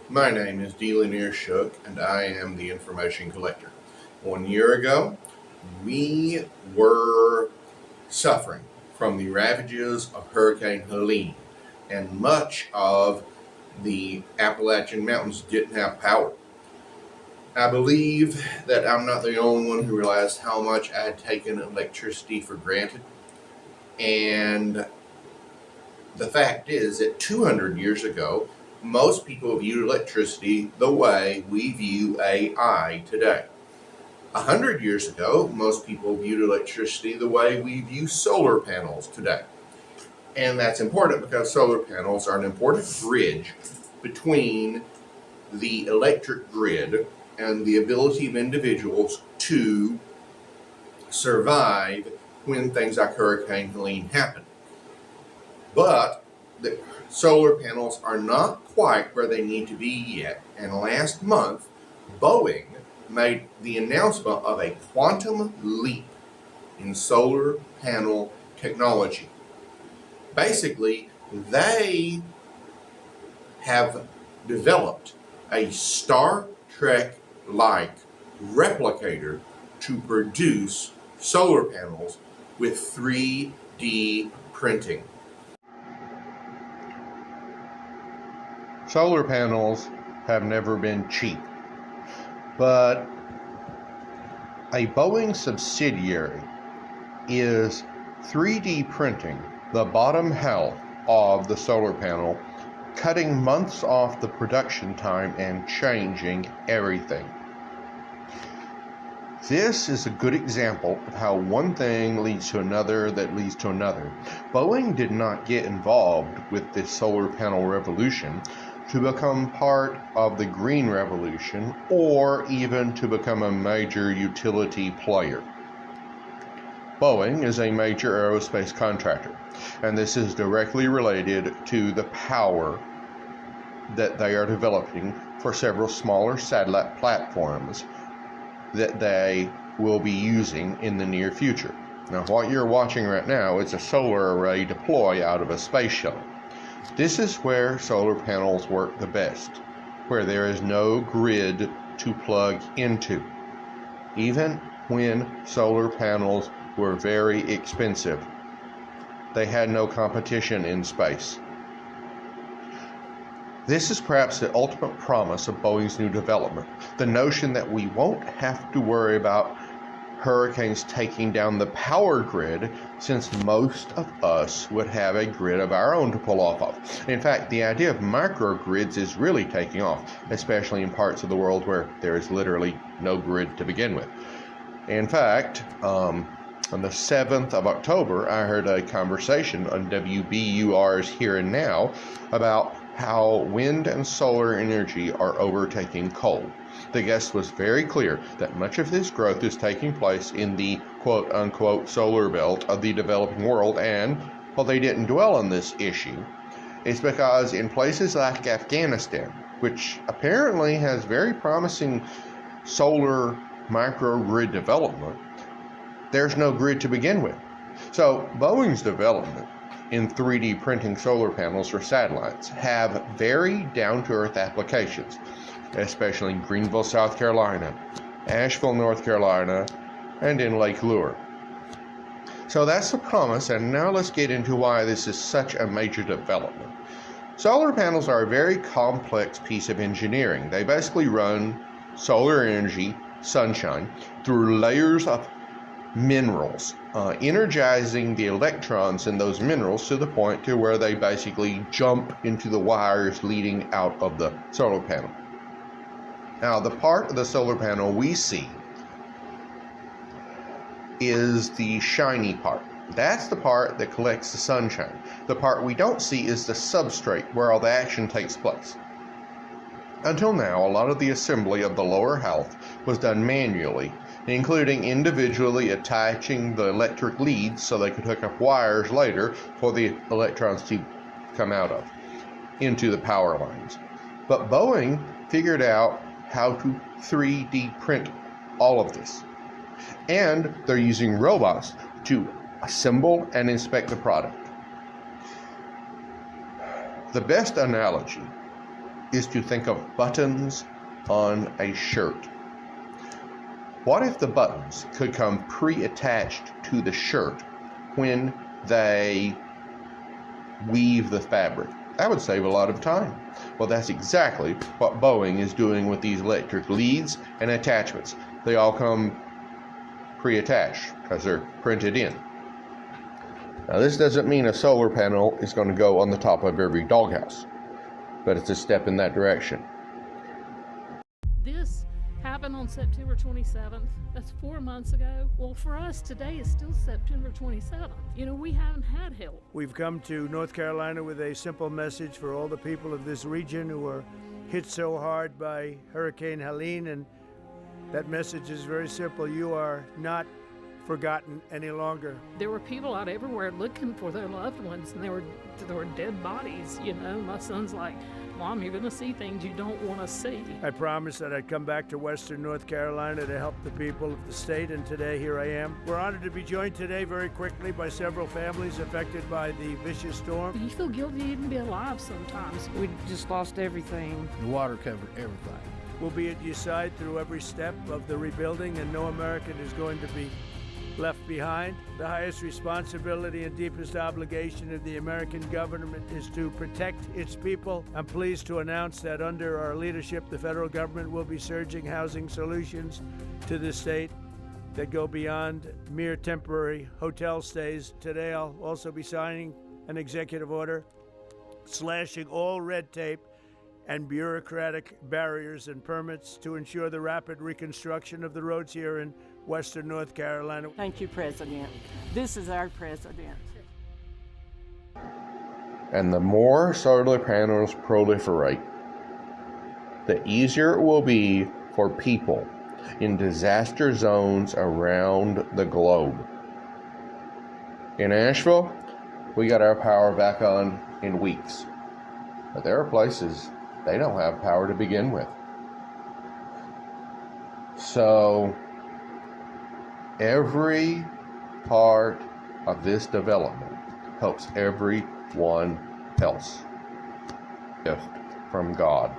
My name is Dealanier Shook, and I am the information collector. 1 year ago, we were suffering from the ravages of Hurricane Helene, and much of the Appalachian Mountains didn't have power. I believe that I'm not the only one who realized how much I had taken electricity for granted. And the fact is that 200 years ago, most people viewed electricity the way we view AI today. 100 years ago, most people viewed electricity the way we view solar panels today. And that's important because solar panels are an important bridge between the electric grid and the ability of individuals to survive when things like Hurricane Helene happen. But the solar panels are not quite where they need to be yet. And last month, Boeing made the announcement of a quantum leap in solar panel technology. Basically, they have developed a Star Trek-like replicator to produce solar panels with 3D printing. Solar panels have never been cheap, but a Boeing subsidiary is 3D printing the bottom half of the solar panel, cutting months off the production time and changing everything. This is a good example of how one thing leads to another that leads to another. Boeing did not get involved with this solar panel revolution to become part of the green revolution or even to become a major utility player. Boeing is a major aerospace contractor, and this is directly related to the power that they are developing for several smaller satellite platforms that they will be using in the near future. Now, what you're watching right now is a solar array deploy out of a space shuttle. This is where solar panels work the best, where there is no grid to plug into. Even when solar panels were very expensive, they had no competition in space. This is perhaps the ultimate promise of Boeing's new development, the notion that we won't have to worry about hurricanes taking down the power grid, since most of us would have a grid of our own to pull off of. In fact, the idea of microgrids is really taking off, especially in parts of the world where there is literally no grid to begin with. In fact, on the 7th of October, I heard a conversation on WBUR's Here and Now about how wind and solar energy are overtaking coal. The guest was very clear that much of this growth is taking place in the quote-unquote solar belt of the developing world, and while they didn't dwell on this issue, it's because in places like Afghanistan, which apparently has very promising solar microgrid development, there's no grid to begin with. So Boeing's development in 3D printing solar panels for satellites have very down-to-earth applications, especially in Greenville, South Carolina, Asheville, North Carolina, and in Lake Lure. So that's the promise, and now let's get into why this is such a major development. Solar panels are a very complex piece of engineering. They basically run solar energy, sunshine, through layers of minerals, energizing the electrons in those minerals to the point to where they basically jump into the wires leading out of the solar panel. Now, the part of the solar panel we see is the shiny part. That's the part that collects the sunshine. The part we don't see is the substrate where all the action takes place. Until now, a lot of the assembly of the lower half was done manually, including individually attaching the electric leads so they could hook up wires later for the electrons to come out of into the power lines. But Boeing figured out how to 3D print all of this, and they're using robots to assemble and inspect the product. The best analogy is to think of buttons on a shirt. What if the buttons could come pre-attached to the shirt when they weave the fabric? That would save a lot of time. Well, that's exactly what Boeing is doing with these electric leads and attachments. They all come pre-attached because they're printed in. Now, this doesn't mean a solar panel is going to go on the top of every doghouse, but it's a step in that direction. This happened on September 27th. That's 4 months ago. Well, for us, today is still September 27th. You know, we haven't had help. We've come to North Carolina with a simple message for all the people of this region who were hit so hard by Hurricane Helene, and that message is very simple. You are not forgotten any longer. There were people out everywhere looking for their loved ones, and there were dead bodies. You know, my son's like, Mom, you're going to see things you don't want to see. I promised that I'd come back to Western North Carolina to help the people of the state, and today here I am. We're honored to be joined today very quickly by several families affected by the vicious storm. You feel guilty to even be alive sometimes. We just lost everything. The water covered everything. We'll be at your side through every step of the rebuilding, and no American is going to be left behind. The highest responsibility and deepest obligation of the American government is to protect its people. I'm pleased to announce that under our leadership, the federal government will be surging housing solutions to the state that go beyond mere temporary hotel stays. Today, I'll also be signing an executive order slashing all red tape and bureaucratic barriers and permits to ensure the rapid reconstruction of the roads here in Western North Carolina. Thank you, President. This is our president. And the more solar panels proliferate, the easier it will be for people in disaster zones around the globe. In Asheville, we got our power back on in weeks. But there are places they don't have power to begin with. So every part of this development helps everyone else. Gift from God.